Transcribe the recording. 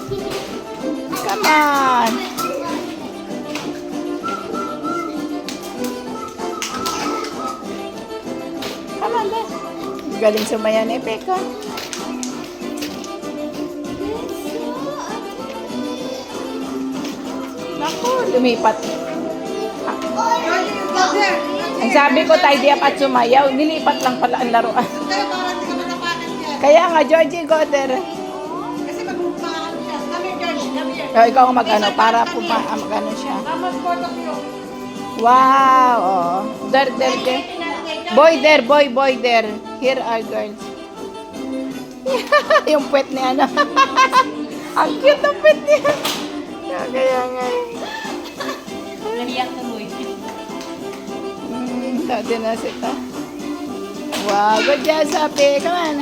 Come on. Come on, Ben. Galing sumaya ni Peka. Naku, lumipat. Ang sabi ko, tidy up at sumayaw. Nilipat lang pala ang laruan. Kaya nga, Georgie, go there. Kasi magpupahan siya. Come here, George. Come here. O, ikaw ang mag-ano, para mag-ano siya. Mama's part of you. Wow! Oh. There. Boy there. Here are girls. Yung pet ni ano. Ang cute ng pet niya. Kaya nga. Nahiyak na mo eh. Dati na sita. Wow, good job, Sapi. Come on.